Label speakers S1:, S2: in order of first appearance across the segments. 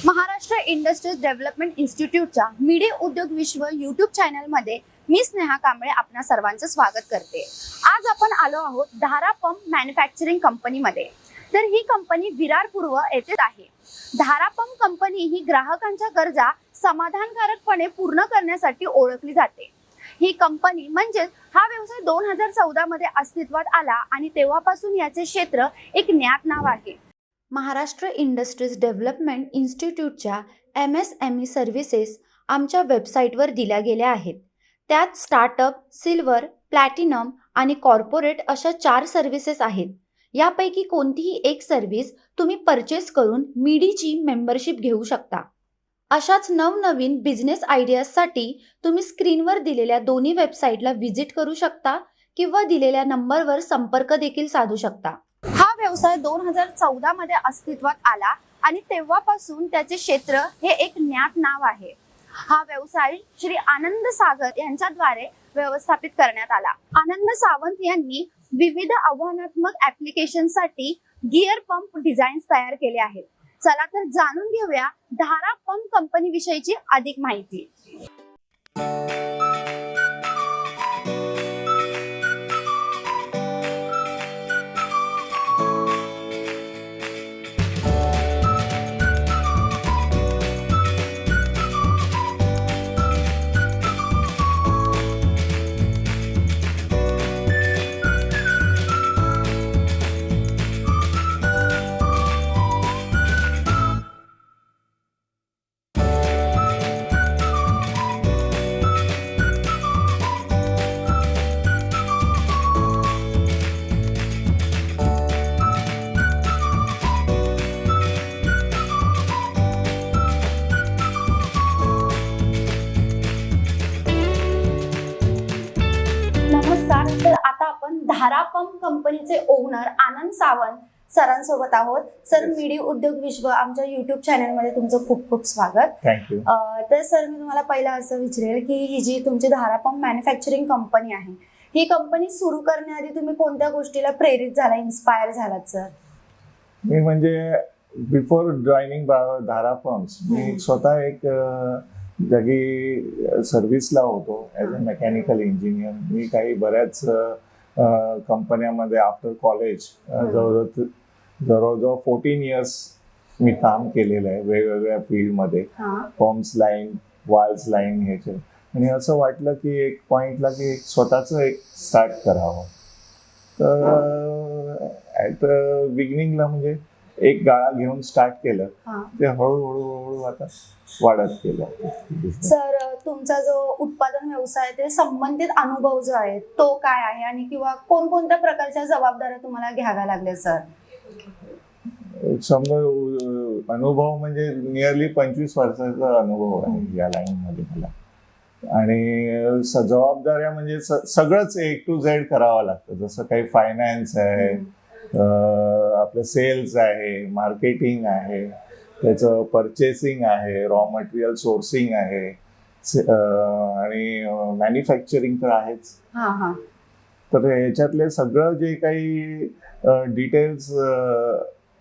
S1: Maharashtra industries development इन्स्टिट्यूटच्या media उद्योग विश्व YouTube चॅनलमध्ये मी स्नेहा कांबळे आपणा सर्वांचं स्वागत करते। आज आपण आलो आहोत धारा पंप मॅन्युफॅक्चरिंग कंपनीमध्ये। तर ही कंपनी विरार पूर्व येथे आहे। धारा पंप कंपनी ही ग्राहकांच्या गरजा समाधानकारकपणे पूर्ण करण्यासाठी ओळखली जाते। ही कंपनी म्हणजे हा व्यवसाय 2014 मध्ये अस्तित्वात आला आणि तेव्हापासून याचे क्षेत्र एक ज्ञात नाव आहे। महाराष्ट्र इंडस्ट्रीज डेव्हलपमेंट इन्स्टिट्यूटच्या MSME सर्व्हिसेस आमच्या वेबसाईटवर दिल्या गेल्या आहेत। त्यात स्टार्टअप, सिल्वर, प्लॅटिनम आणि कॉर्पोरेट अशा 4 सर्व्हिसेस आहेत। यापैकी कोणतीही एक सर्व्हिस तुम्ही परचेस करून मीडीची मेंबरशिप घेऊ शकता। अशाच नवनवीन बिझनेस आयडियाजसाठी तुम्ही स्क्रीनवर दिलेल्या दोन्ही वेबसाईटला व्हिजिट करू शकता किंवा दिलेल्या नंबरवर संपर्क देखील साधू शकता। हा व्यवसाय 2014 मध्ये अस्तित्वात आला आणि तेव्हापासून त्याचे क्षेत्र हे एक ज्ञात नाव आहे। हा व्यवसाय श्री आनंद सागर यांच्याद्वारे व्यवस्थापित करण्यात आला। आनंद सावंत यांनी विविध आव्हानात्मक ऍप्लिकेशनसाठी गिअर पंप डिझाईन्स तयार केले आहेत। चला तर जाणून घेऊया धारा पंप कंपनी विषयीची अधिक माहिती। नमस्कार। तर आता आपण धारा पंप कंपनीचे ओनर आनंद सावंत सरांसोबत आहोत। सर, मीडिया उद्योग विश्व आमच्या YouTube चॅनलमध्ये तुमचं खूप खूप स्वागत।
S2: थँक्यू।
S1: तर सर, मी तुम्हाला पहिला असं विचारेल की ही जी तुमची धारा पंप मॅन्युफॅक्चरिंग कंपनी आहे, ही कंपनी सुरू करण्याआधी तुम्ही कोणत्या गोष्टीला प्रेरित झाला, इन्स्पायर झालात सर?
S2: मी म्हणजे बिफोर जॉईनिंग धारा पंप्स मी स्वतः एक जागी सर्व्हिसला होतो ॲज अ मेकॅनिकल इंजिनियर। मी काही बऱ्याच कंपन्यामध्ये आफ्टर कॉलेज जवळजवळ 14 इयर्स मी काम केलेलं आहे वेगवेगळ्या फील्डमध्ये, पंप्स लाईन, वाल्व्स लाईन ह्याचे। आणि असं वाटलं की एक पॉईंटला की स्वतःचं एक स्टार्ट करावं। तर ॲट बिगिनिंगला म्हणजे एक गाळा घेऊन स्टार्ट केलं, ते हळूहळू आता वाढत गेलं।
S1: सर, तुमचा जो उत्पादन व्यवसाय ते संबंधित अनुभव जो आहे तो काय आहे आणि किंवा कोणकोणत्या प्रकारच्या जबाबदाऱ्या तुम्हाला घ्याव्या लागल्या सर?
S2: अनुभव म्हणजे नियरली 25 वर्षाचा अनुभव आहे या लाईन मध्ये मला। आणि जबाबदाऱ्या म्हणजे सगळंच A to Z करावं लागतं। जसं काही फायनान्स आहे, आपलं सेल्स आहे, मार्केटिंग आहे, त्याचं परचेसिंग आहे, रॉ मटेरियल सोर्सिंग आहे, आणि मॅन्युफॅक्चरिंग तर आहेच। तर ह्याच्यातले सगळं जे काही डिटेल्स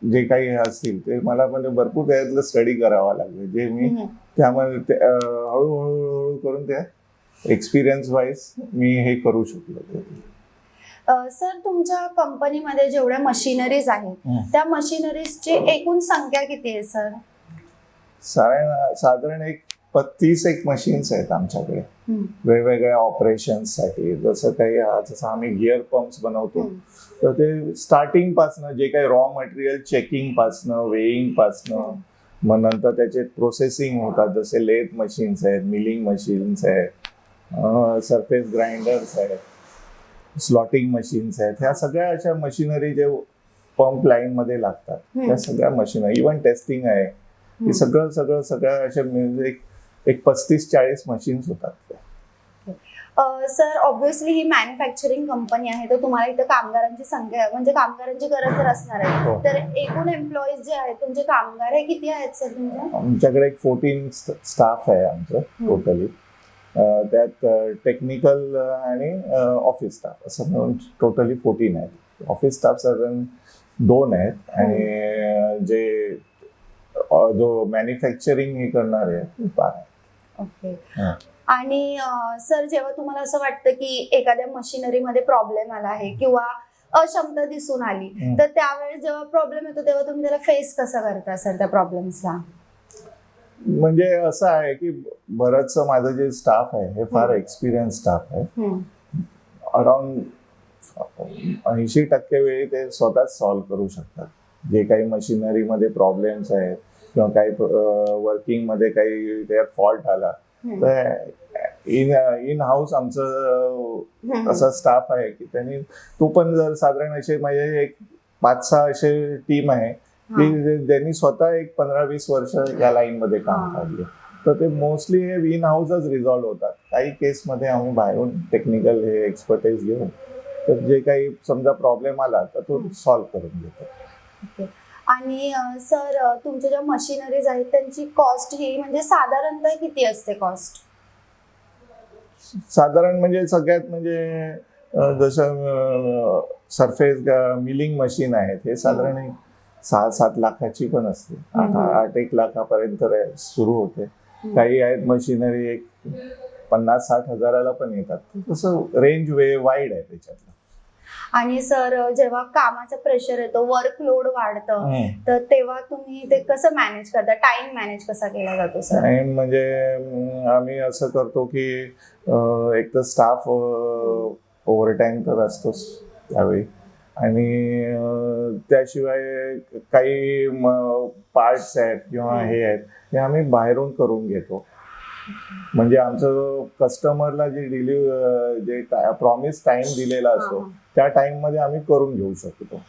S2: जे काही असतील ते मला म्हणजे भरपूर त्यातलं स्टडी करावं लागलं, जे मी त्यामध्ये हळूहळू करून त्या एक्सपिरियन्स वाईज मी हे करू शकलो।
S1: सर, तुमच्या कंपनीमध्ये जेवढ्या मशिनरीज आहेत त्या मशिनरीजची एकूण संख्या किती आहे सर?
S2: साधारण एक 30 एक मशीन्स आहेत आमच्याकडे वेगवेगळ्या ऑपरेशन्ससाठी। जसं आम्ही गिअर पंप्स बनवतो, तर ते स्टार्टिंग पासनं जे काही रॉ मटेरियल चेकिंग पासनं, वेईंग पासनं, मग नंतर त्याचे प्रोसेसिंग होतात, जसे लेथ मशीन्स आहेत, मिलिंग मशीन्स आहेत, सरफेस ग्राइंडर्स आहेत, स्लॉटिंग मशीन्स आहेत। ह्या सगळ्या अशा मशिनरी जे पंप लाईन मध्ये लागतात त्या सगळ्या मशीनरी, इव्हन टेस्टिंग आहे, हे सगळ्या अशा म्हणजे एक 35-40 मशीन्स होतात।
S1: सर, ऑब्व्हियसली ही मॅन्युफॅक्चरिंग कंपनी आहे, तर तुम्हाला इथं कामगारांची संख्या म्हणजे कामगारांची गरज तर असणार आहे। तर एकूण एम्प्लॉईज जे आहेत तुमचे कामगार हे किती आहेत सर तुमचे?
S2: आमच्याकडे एक 14 स्टाफ आहे आमचं टोटली। त्यात टेक्निकल आणि ऑफिस स्टाफ असं मिळून टोटली 14 आहेत. ऑफिस स्टाफ साधारण 2 आहेत आणि जे जो मॅन्युफॅक्चरिंग हे करणारे आहेत ते 12 आहेत.
S1: ओके.
S2: हा.
S1: आणि सर, जेव्हा तुम्हाला असं वाटतं की एखाद्या मशिनरीमध्ये प्रॉब्लेम आला आहे किंवा अक्षमता दिसून आली, तर त्यावेळेस जेव्हा प्रॉब्लेम येतो तेव्हा तुम्ही त्याला फेस कसं करता सर, त्या प्रॉब्लेम्सला?
S2: म्हणजे असं आहे की बरंचसं माझं जे स्टाफ आहे हे फार एक्सपिरियन्स स्टाफ आहे. अराउंड 80% वेळी ते स्वतःच सॉल्व्ह करू शकतात. जे काही मशिनरीमध्ये प्रॉब्लेम्स आहेत किंवा काही वर्किंगमध्ये काही त्यात फॉल्ट आला तर इन हाऊस आमचं असा स्टाफ आहे की त्यांनी तो पण जर साधारण असे माझे एक 5-6 असे टीम आहे की ज्यांनी स्वतः एक 15-20 वर्ष या लाईन मध्ये काम काढले. तर ते मोस्टली हे इन हाऊसच रिझॉल्व्ह होतात. काही केसमध्ये आम्ही बाहेरून टेक्निकल हे एक्सपर्टाईज घेऊन तर जे काही समजा प्रॉब्लेम आला तर तो सॉल्व्ह करून घेतो.
S1: ओके. आणि सर, तुमच्या ज्या मशिनरीज आहेत त्यांची कॉस्ट ही म्हणजे साधारणतः किती असते कॉस्ट?
S2: साधारण म्हणजे सगळ्यात म्हणजे जसं सरफेस मिलिंग मशीन आहेत हे साधारण 6-7 लाखाची पण असते. 8-1 लाखापर्यंत सुरू होते. काही आहेत मशिनरी एक 50-60 हजाराला पण येतात. तसं रेंज वाईड आहे त्याच्यातलं.
S1: आणि सर, जेव्हा कामाचा प्रेशर येतो, वर्कलोड वाढतं, तर तेव्हा तुम्ही ते कसं मॅनेज करता? टाइम मॅनेज कसा केला जातो सर?
S2: टाइम म्हणजे आम्ही असं करतो की एक तर स्टाफ ओव्हरटाईम तर असतोच त्यावेळी आणि त्याशिवाय काही पार्ट्स आहेत किंवा हे आहेत ते आम्ही बाहेरून करून घेतो. म्हणजे आमचं कस्टमरला जे प्रॉमिस टाइम दिलेला असतो त्या टाइम मध्ये आम्ही करून घेऊ शकतो.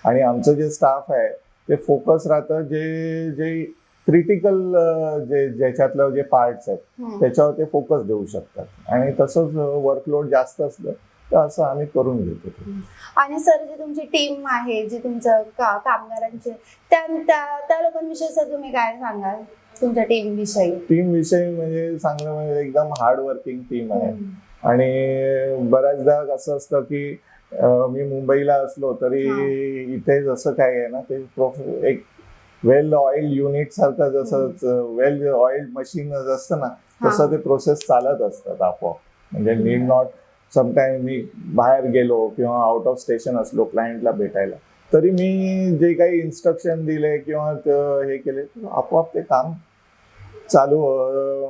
S2: आणि आमचं जे स्टाफ आहे ते फोकस राहतं जे क्रिटिकल ज्याच्यातलं जे पार्ट्स आहेत त्याच्यावर ते फोकस देऊ शकतात आणि तसंच वर्कलोड जास्त असलं तर असं आम्ही करून घेतो.
S1: आणि सर, जी तुमची टीम आहे, जी तुमचं कामगारांचे, त्या लोकांविषयी सर तुम्ही काय सांगाल तुमच्या टीम विषयी? म्हणजे चांगलं म्हणजे एकदम हार्ड वर्किंग टीम आहे. आणि बऱ्याचदा असं असतं की मी मुंबईला असलो तरी इथे जसं काय आहे ना ते एक वेल ऑइल युनिट सारखं जसं वेल ऑइल मशीन असतं ना तसं ते प्रोसेस चालत असतात आपोआप. म्हणजे नीड नॉट समटाईम मी बाहेर गेलो किंवा आउट ऑफ स्टेशन असलो क्लायंटला भेटायला तरी मी जे काही इन्स्ट्रक्शन दिले किंवा हे केले आपोआप ते काम चालू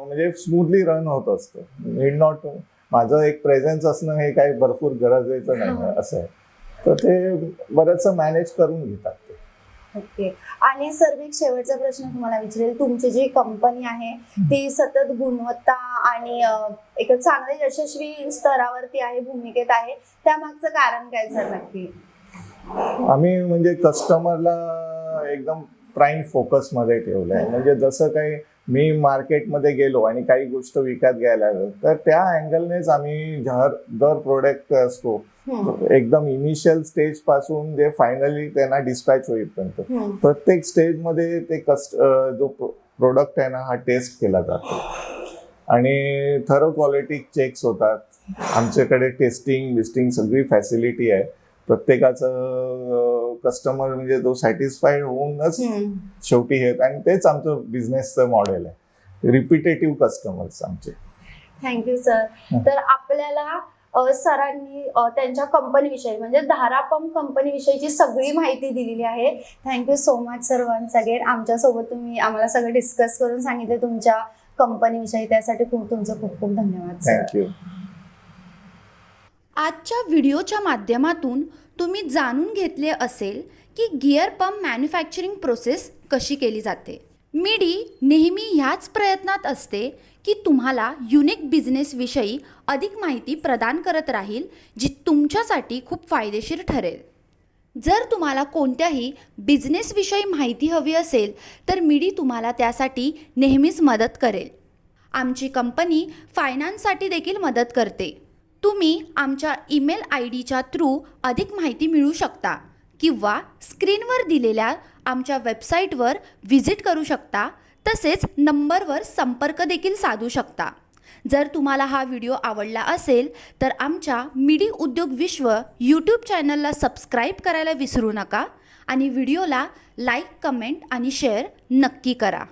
S1: म्हणजे स्मूथली रन होत असतं. नीड नॉट माझं एक प्रेझेन्स असणं हे काही भरपूर गरजेचं नाही असं आहे. तर ते बरंचसं मॅनेज करून घेतात ते. ओके. आणि सर, मी एक शेवटचा प्रश्न तुम्हाला विचारेल. तुमची जी कंपनी आहे ती सतत गुणवत्ता आणि एक चांगल्या यशस्वी स्तरावरती आहे, भूमिकेत आहे, त्यामागचं कारण काय सर नक्की?
S2: आम्ही म्हणजे कस्टमरला एकदम प्राईम फोकस मध्ये ठेवलंय. म्हणजे जसं काही मी मार्केटमध्ये गेलो आणि काही गोष्ट विकत घ्यायला तर त्या अँगलनेच आम्ही दर प्रोडक्ट असतो एकदम इनिशियल स्टेज पासून जे फायनली त्यांना डिस्पॅच होईपर्यंत प्रत्येक स्टेजमध्ये ते जो प्रोडक्ट आहे ना हा टेस्ट केला जातो आणि थरो क्वालिटी चेक्स होतात. आमच्याकडे टेस्टिंग लिस्टिंग सगळी फॅसिलिटी आहे. प्रत्येकाचं कस्टमर म्हणजे तो सॅटिस्फाईड होऊनच शेवटी हे आणि तेच आमचं बिझनेसचं मॉडेल आहे. रिपिटेटिव्ह कस्टमर्स आमचे.
S1: Thank you sir. तर आपल्याला सरांनी त्यांच्या कंपनीविषयी म्हणजे धारा पंप कंपनीविषयीची सगळी माहिती दिलेली आहे. Thank you so much sir once again. आमच्यासोबत तुम्ही आम्हाला सगळं डिस्कस करून सांगितले तुमच्या कंपनीविषयी, त्यासाठी तुमचं खूप खूप धन्यवाद सर.
S2: थँक्यू.
S3: आजच्या व्हिडिओच्या माध्यमातून तुम्ही जाणून घेतले असेल की गिअर पंप मॅन्युफॅक्चरिंग प्रोसेस कशी केली जाते. मिडी नेहमी ह्याच प्रयत्नात असते की तुम्हाला युनिक बिझनेसविषयी अधिक माहिती प्रदान करत राहील जी तुमच्यासाठी खूप फायदेशीर ठरेल. जर तुम्हाला कोणत्याही बिझनेसविषयी माहिती हवी असेल तर मिडी तुम्हाला त्यासाठी नेहमीच मदत करेल. आमची कंपनी फायनान्ससाठी देखील मदत करते. तुम्ही आमच्या ईमेल आयडीच्या थ्रू अधिक माहिती मिळू शकता किंवा स्क्रीनवर दिलेल्या आमच्या वेबसाईटवर व्हिजिट करू शकता. तसेच नंबरवर संपर्क देखील साधू शकता. जर तुम्हाला हा व्हिडिओ आवडला असेल तर आमच्या मिडी उद्योग विश्व यूट्यूब चॅनलला सबस्क्राईब करायला विसरू नका आणि व्हिडिओला लाईक, कमेंट आणि शेअर नक्की करा.